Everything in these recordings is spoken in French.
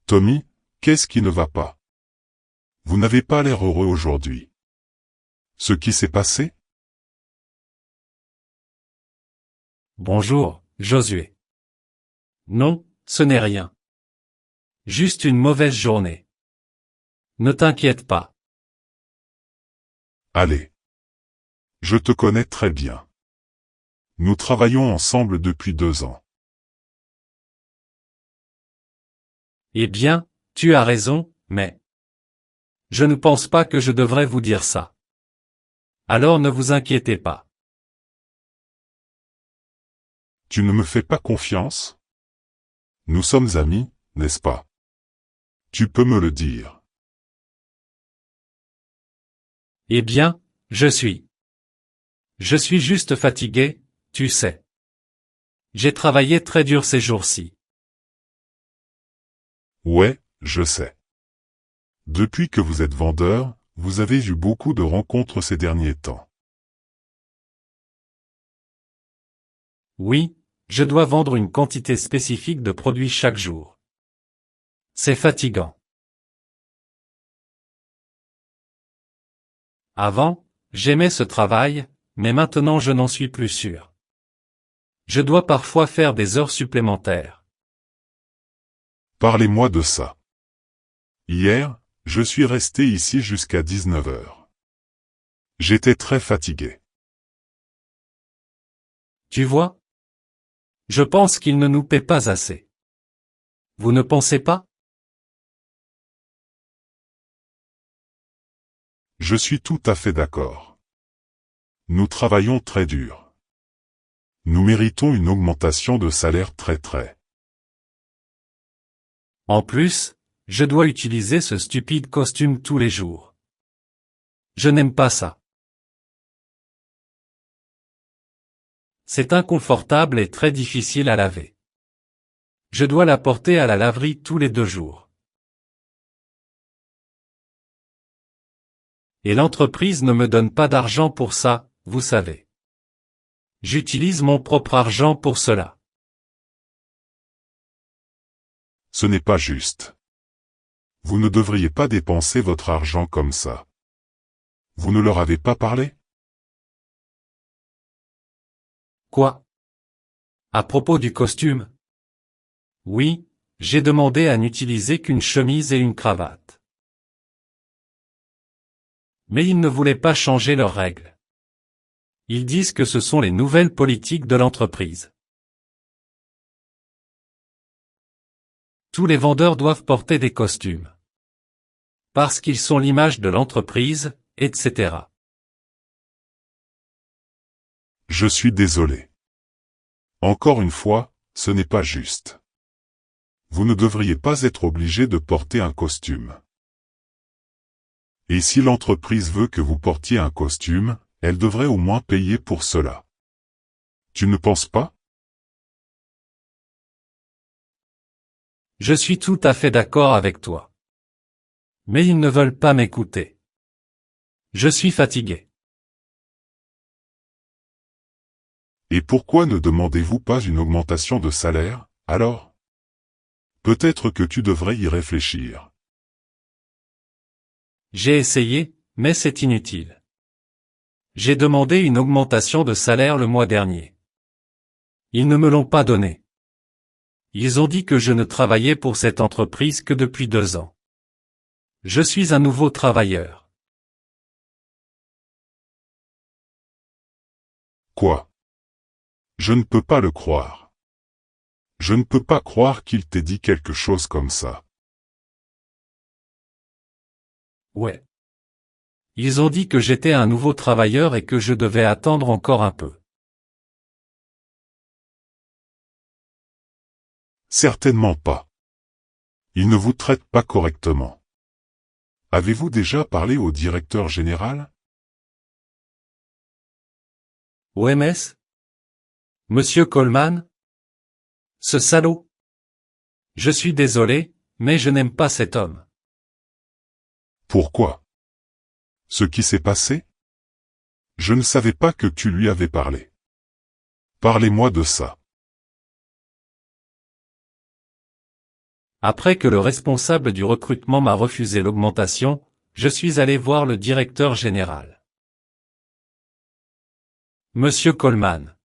Tommy, qu'est-ce qui ne va pas? Vous n'avez pas l'air heureux aujourd'hui. Ce qui s'est passé? Bonjour, Josué. Non, ce n'est rien. Juste une mauvaise journée. Ne t'inquiète pas. Allez. Je te connais très bien. Nous travaillons ensemble depuis 2 ans. Eh bien, tu as raison, mais je ne pense pas que je devrais vous dire ça. Alors ne vous inquiétez pas. Tu ne me fais pas confiance? Nous sommes amis, n'est-ce pas? Tu peux me le dire. Eh bien, je suis juste fatigué, tu sais. J'ai travaillé très dur ces jours-ci. Ouais, je sais. Depuis que vous êtes vendeur, vous avez eu beaucoup de rencontres ces derniers temps. Oui, je dois vendre une quantité spécifique de produits chaque jour. C'est fatigant. Avant, j'aimais ce travail, mais maintenant je n'en suis plus sûr. Je dois parfois faire des heures supplémentaires. Parlez-moi de ça. Hier, je suis resté ici jusqu'à 19 heures. J'étais très fatigué. Tu vois? Je pense qu'ils ne nous paient pas assez. Vous ne pensez pas? Je suis tout à fait d'accord. Nous travaillons très dur. Nous méritons une augmentation de salaire très. En plus, je dois utiliser ce stupide costume tous les jours. Je n'aime pas ça. C'est inconfortable et très difficile à laver. Je dois la porter à la laverie tous les 2 jours. Et l'entreprise ne me donne pas d'argent pour ça, vous savez. J'utilise mon propre argent pour cela. Ce n'est pas juste. Vous ne devriez pas dépenser votre argent comme ça. Vous ne leur avez pas parlé? Quoi? À propos du costume? Oui, j'ai demandé à n'utiliser qu'une chemise et une cravate. Mais ils ne voulaient pas changer leurs règles. Ils disent que ce sont les nouvelles politiques de l'entreprise. Tous les vendeurs doivent porter des costumes. Parce qu'ils sont l'image de l'entreprise, etc. Je suis désolé. Encore une fois, ce n'est pas juste. Vous ne devriez pas être obligé de porter un costume. Et si l'entreprise veut que vous portiez un costume, elle devrait au moins payer pour cela. Tu ne penses pas? Je suis tout à fait d'accord avec toi. Mais ils ne veulent pas m'écouter. Je suis fatigué. Et pourquoi ne demandez-vous pas une augmentation de salaire, alors? Peut-être que tu devrais y réfléchir. J'ai essayé, mais c'est inutile. J'ai demandé une augmentation de salaire le mois dernier. Ils ne me l'ont pas donné. Ils ont dit que je ne travaillais pour cette entreprise que depuis 2 ans. Je suis un nouveau travailleur. Quoi? Je ne peux pas le croire. Je ne peux pas croire qu'il t'ait dit quelque chose comme ça. Ouais. Ils ont dit que j'étais un nouveau travailleur et que je devais attendre encore un peu. Certainement pas. Il ne vous traite pas correctement. Avez-vous déjà parlé au directeur général? OMS? Monsieur Coleman? Ce salaud? Je suis désolé, mais je n'aime pas cet homme. Pourquoi? Ce qui s'est passé? Je ne savais pas que tu lui avais parlé. Parlez-moi de ça. Après que le responsable du recrutement m'a refusé l'augmentation, je suis allé voir le directeur général. Monsieur Coleman.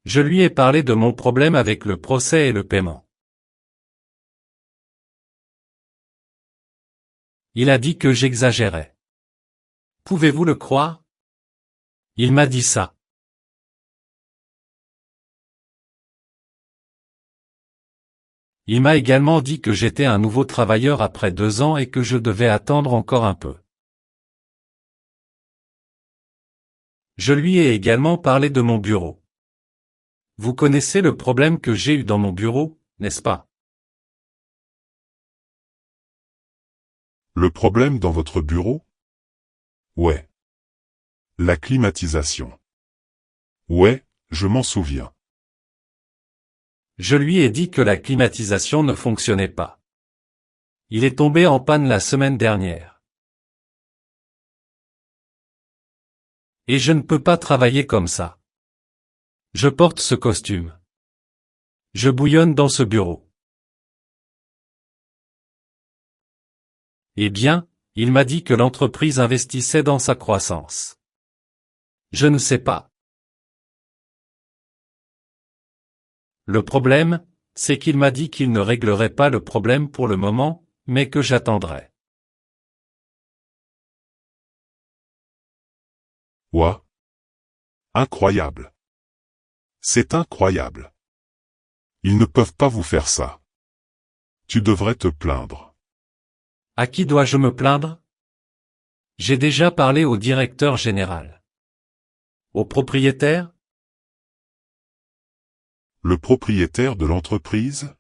Je lui ai parlé de mon problème avec le procès et le paiement. Il a dit que j'exagérais. Pouvez-vous le croire? Il m'a dit ça. Il m'a également dit que j'étais un nouveau travailleur après 2 ans et que je devais attendre encore un peu. Je lui ai également parlé de mon bureau. Vous connaissez le problème que j'ai eu dans mon bureau, n'est-ce pas? Le problème dans votre bureau? Ouais. La climatisation. Ouais, je m'en souviens. Je lui ai dit que la climatisation ne fonctionnait pas. Il est tombé en panne la semaine dernière. Et je ne peux pas travailler comme ça. Je porte ce costume. Je bouillonne dans ce bureau. Eh bien, il m'a dit que l'entreprise investissait dans sa croissance. Je ne sais pas. Le problème, c'est qu'il m'a dit qu'il ne réglerait pas le problème pour le moment, mais que j'attendrais. Ouah. Incroyable. C'est incroyable. Ils ne peuvent pas vous faire ça. Tu devrais te plaindre. À qui dois-je me plaindre? J'ai déjà parlé au directeur général. Au propriétaire? Le propriétaire de l'entreprise?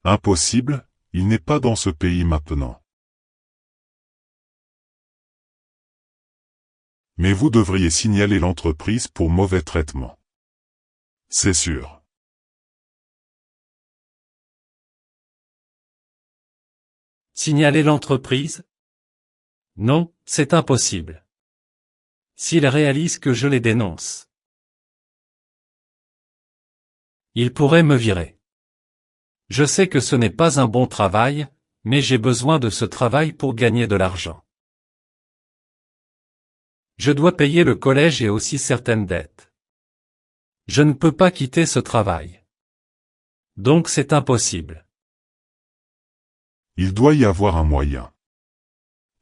Impossible, il n'est pas dans ce pays maintenant. Mais vous devriez signaler l'entreprise pour mauvais traitement. C'est sûr. Signaler l'entreprise? Non, c'est impossible. S'ils réalisent que je les dénonce, ils pourraient me virer. Je sais que ce n'est pas un bon travail, mais j'ai besoin de ce travail pour gagner de l'argent. Je dois payer le collège et aussi certaines dettes. Je ne peux pas quitter ce travail. Donc c'est impossible. Il doit y avoir un moyen.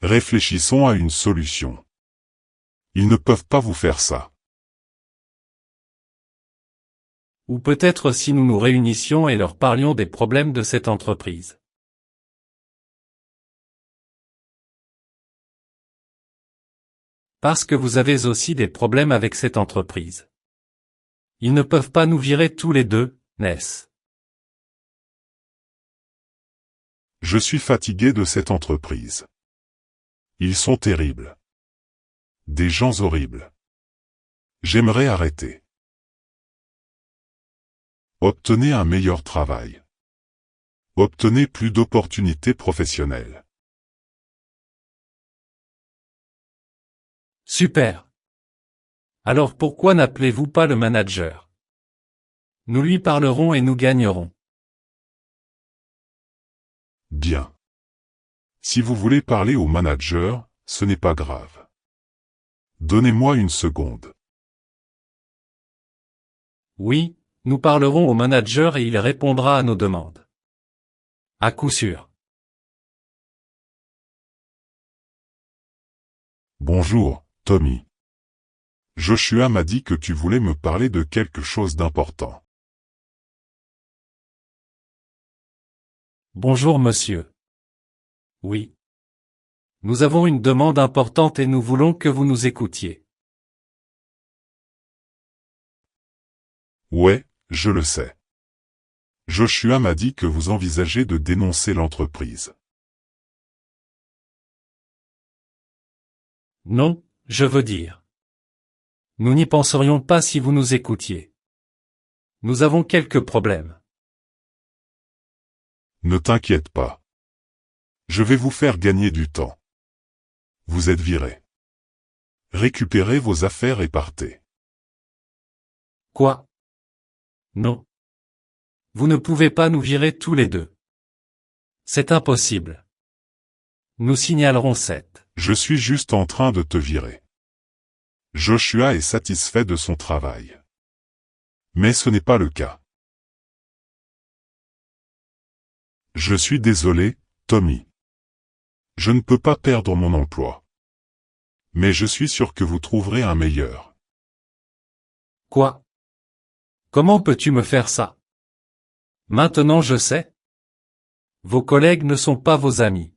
Réfléchissons à une solution. Ils ne peuvent pas vous faire ça. Ou peut-être si nous nous réunissions et leur parlions des problèmes de cette entreprise. Parce que vous avez aussi des problèmes avec cette entreprise. Ils ne peuvent pas nous virer tous les deux, n'est-ce? Je suis fatigué de cette entreprise. Ils sont terribles. Des gens horribles. J'aimerais arrêter. Obtenez un meilleur travail. Obtenez plus d'opportunités professionnelles. Super. Alors pourquoi n'appelez-vous pas le manager? Nous lui parlerons et nous gagnerons. Bien. Si vous voulez parler au manager, ce n'est pas grave. Donnez-moi une seconde. Oui, nous parlerons au manager et il répondra à nos demandes. À coup sûr. Bonjour, Tommy. Joshua m'a dit que tu voulais me parler de quelque chose d'important. Bonjour monsieur. Oui. Nous avons une demande importante et nous voulons que vous nous écoutiez. Ouais, je le sais. Joshua m'a dit que vous envisagez de dénoncer l'entreprise. Non, je veux dire. Nous n'y penserions pas si vous nous écoutiez. Nous avons quelques problèmes. Ne t'inquiète pas. Je vais vous faire gagner du temps. Vous êtes viré. Récupérez vos affaires et partez. Quoi? Non. Vous ne pouvez pas nous virer tous les deux. C'est impossible. Nous signalerons Seth. Je suis juste en train de te virer. Joshua est satisfait de son travail. Mais ce n'est pas le cas. Je suis désolé, Tommy. Je ne peux pas perdre mon emploi. Mais je suis sûr que vous trouverez un meilleur. Quoi? Comment peux-tu me faire ça? Maintenant je sais. Vos collègues ne sont pas vos amis.